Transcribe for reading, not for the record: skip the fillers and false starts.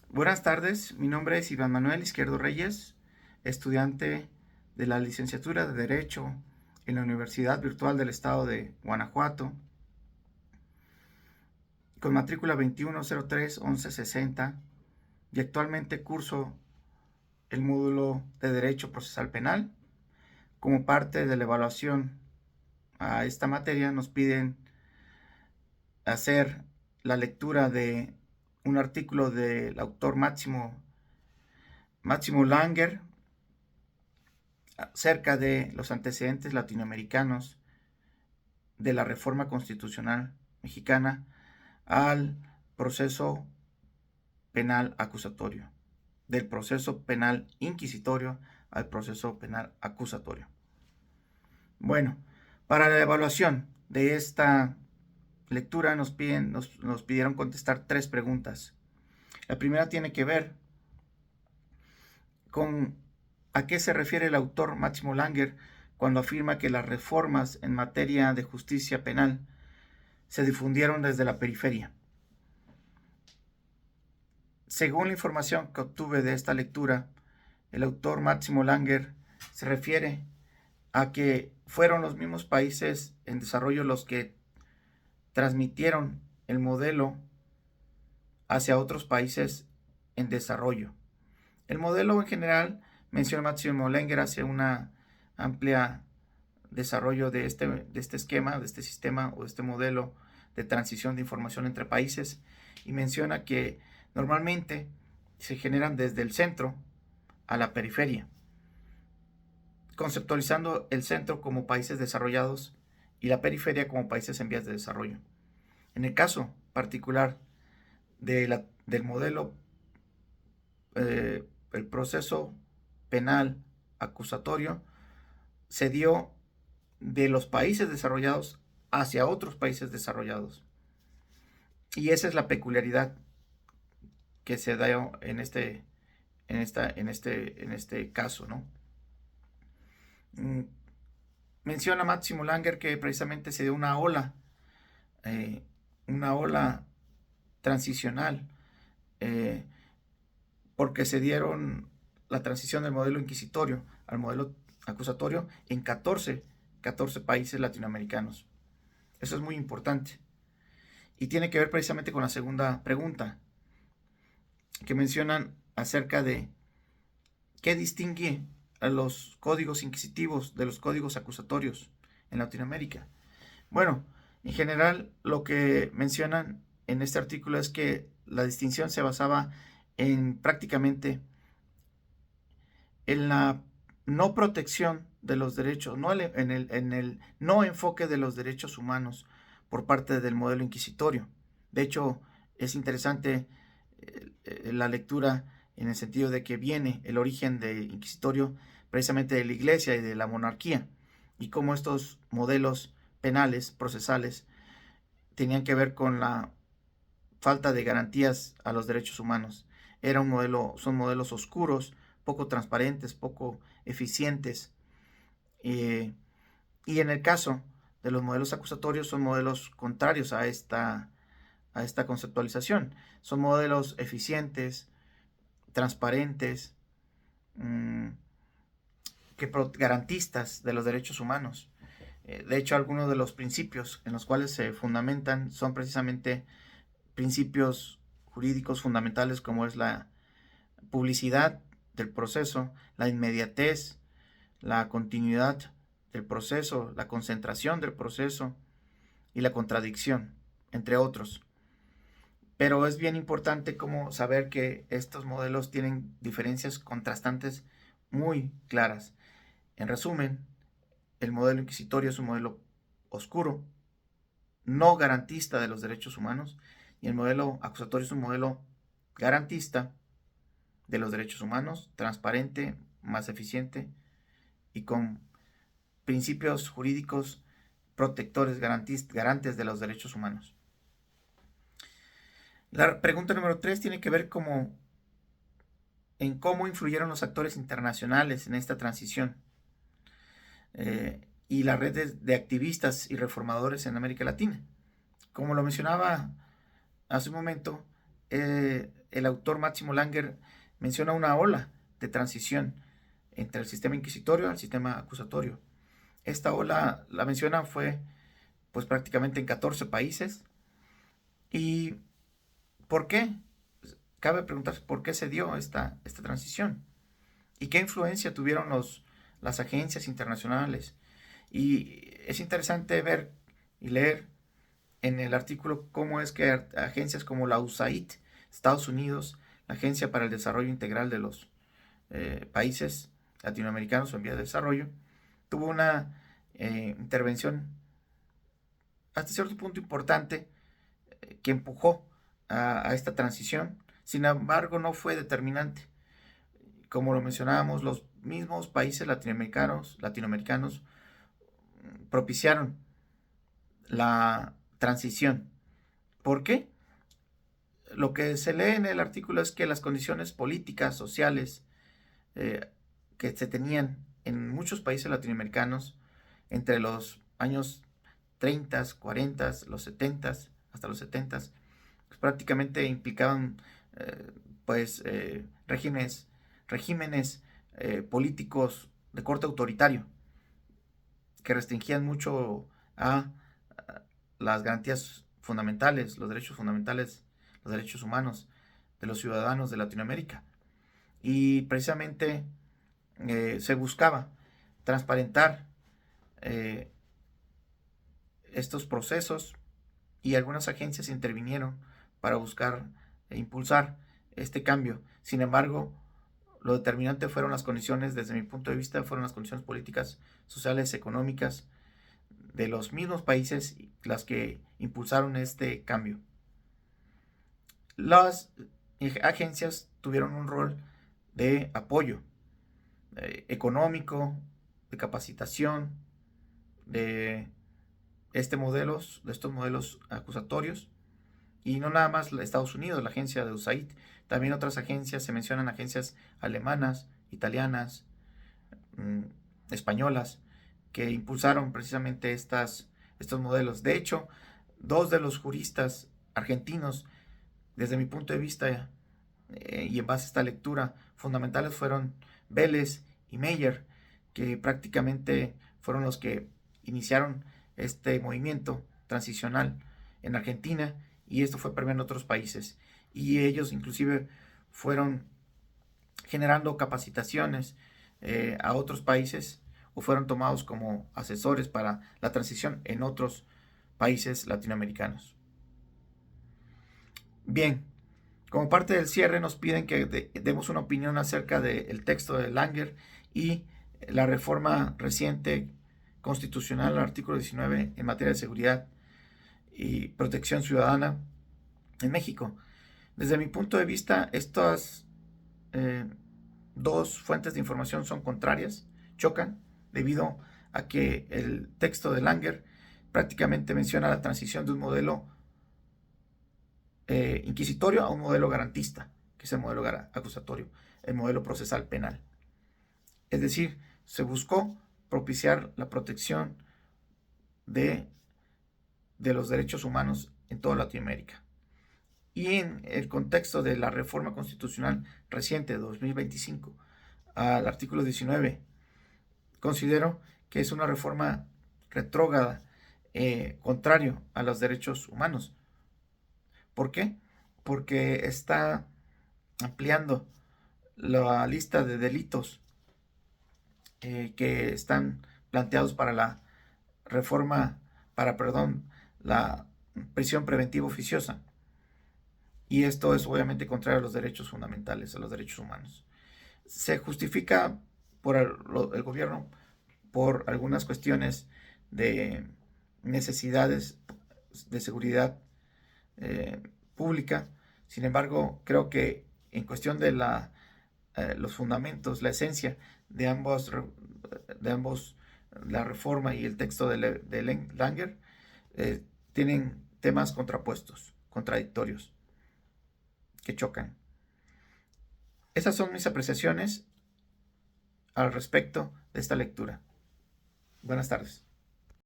Buenas tardes, mi nombre es Iván Manuel Izquierdo Reyes, estudiante de la licenciatura de Derecho en la Universidad Virtual del Estado de Guanajuato, con matrícula 2103-1160, y actualmente curso el módulo de Derecho Procesal Penal. Como parte de la evaluación a esta materia nos piden hacer la lectura de un artículo del autor Máximo Langer acerca de los antecedentes latinoamericanos de la reforma constitucional mexicana al proceso penal acusatorio, del proceso penal inquisitorio al proceso penal acusatorio. Bueno, para la evaluación de esta lectura nos pidieron contestar 3 preguntas. La primera tiene que ver con a qué se refiere el autor Máximo Langer cuando afirma que las reformas en materia de justicia penal se difundieron desde la periferia. Según la información que obtuve de esta lectura, el autor Máximo Langer se refiere a que fueron los mismos países en desarrollo los que transmitieron el modelo hacia otros países en desarrollo. El modelo en general, menciona Máximo Langer, hace una amplia desarrollo de este esquema, de este sistema o de este modelo de transición de información entre países, y menciona que normalmente se generan desde el centro a la periferia, conceptualizando el centro como países desarrollados y la periferia como países en vías de desarrollo. En el caso particular del modelo, el proceso penal acusatorio se dio de los países desarrollados hacia otros países desarrollados. Y esa es la peculiaridad que se da en este caso, ¿no? Menciona Máximo Langer que precisamente se dio una ola transicional, eh, porque se dieron la transición del modelo inquisitorio al modelo acusatorio en 14 países latinoamericanos. Eso es muy importante. Y tiene que ver precisamente con la segunda pregunta, que mencionan acerca de qué distingue a los códigos inquisitivos de los códigos acusatorios en Latinoamérica. Bueno, en general lo que mencionan en este artículo es que la distinción se basaba en prácticamente en la no protección de los derechos, no en el no enfoque de los derechos humanos por parte del modelo inquisitorio. De hecho, es interesante la lectura en el sentido de que viene el origen del inquisitorio precisamente de la iglesia y de la monarquía, y cómo estos modelos penales, procesales, tenían que ver con la falta de garantías a los derechos humanos. Son modelos oscuros, poco transparentes, poco eficientes. Y en el caso de los modelos acusatorios son modelos contrarios a esta conceptualización. Son modelos eficientes, transparentes, mmm, garantistas de los derechos humanos. De hecho, algunos de los principios en los cuales se fundamentan son precisamente principios jurídicos fundamentales, como es la publicidad del proceso, la inmediatez, la continuidad del proceso, la concentración del proceso y la contradicción, entre otros. Pero es bien importante como saber que estos modelos tienen diferencias contrastantes muy claras. En resumen, el modelo inquisitorio es un modelo oscuro, no garantista de los derechos humanos, y el modelo acusatorio es un modelo garantista de los derechos humanos, transparente, más eficiente y con principios jurídicos protectores, garantes de los derechos humanos. La pregunta número 3 tiene que ver en cómo influyeron los actores internacionales en esta transición, y las redes de activistas y reformadores en América Latina. Como lo mencionaba hace un momento, el autor Máximo Langer menciona una ola de transición entre el sistema inquisitorio al sistema acusatorio. Esta ola, la menciona, fue pues prácticamente en 14 países. ¿Y por qué? Cabe preguntarse por qué se dio esta transición y qué influencia tuvieron las agencias internacionales. Y es interesante ver y leer en el artículo cómo es que agencias como la USAID, Estados Unidos, la Agencia para el Desarrollo Integral de los países latinoamericanos o en vías de desarrollo, tuvo una intervención hasta cierto punto importante que empujó a esta transición. Sin embargo, no fue determinante. Como lo mencionábamos, los mismos países latinoamericanos propiciaron la transición. ¿Por qué? Lo que se lee en el artículo es que las condiciones políticas, sociales, que se tenían en muchos países latinoamericanos entre los años 30, 40, los 70, hasta los 70, pues prácticamente implicaban regímenes políticos de corte autoritario que restringían mucho a las garantías fundamentales, los derechos fundamentales, los derechos humanos de los ciudadanos de Latinoamérica. Y precisamente se buscaba transparentar estos procesos y algunas agencias intervinieron para buscar e impulsar este cambio. Sin embargo, lo determinante fueron las condiciones, desde mi punto de vista, fueron las condiciones políticas, sociales, económicas de los mismos países las que impulsaron este cambio. Las agencias tuvieron un rol de apoyo económico, de capacitación, de estos modelos acusatorios, y no nada más Estados Unidos, la agencia de USAID, también otras agencias, se mencionan agencias alemanas, italianas, españolas, que impulsaron precisamente estos modelos. De hecho, dos de los juristas argentinos, desde mi punto de vista y en base a esta lectura, fundamentales fueron Vélez y Meyer, que prácticamente fueron los que iniciaron este movimiento transicional en Argentina, y esto fue permeando en otros países, y ellos inclusive fueron generando capacitaciones a otros países, o fueron tomados como asesores para la transición en otros países latinoamericanos. Bien, como parte del cierre nos piden que demos una opinión acerca del texto de Langer y la reforma reciente constitucional al artículo 19 en materia de seguridad y protección ciudadana en México. Desde mi punto de vista, estas dos fuentes de información son contrarias, chocan, debido a que el texto de Langer prácticamente menciona la transición de un modelo inquisitorio a un modelo garantista, que es el modelo acusatorio, el modelo procesal penal. Es decir, se buscó propiciar la protección de los derechos humanos en toda Latinoamérica. Y en el contexto de la reforma constitucional reciente de 2025 al artículo 19, considero que es una reforma retrógrada, contrario a los derechos humanos. ¿Por qué? Porque está ampliando la lista de delitos que están planteados para la la prisión preventiva oficiosa. Y esto es obviamente contrario a los derechos fundamentales, a los derechos humanos. Se justifica por el gobierno por algunas cuestiones de necesidades de seguridad pública. Sin embargo, creo que en cuestión de los fundamentos, la esencia de ambos, la reforma y el texto de Langer, tienen temas contrapuestos, contradictorios, que chocan. Esas son mis apreciaciones al respecto de esta lectura. Buenas tardes.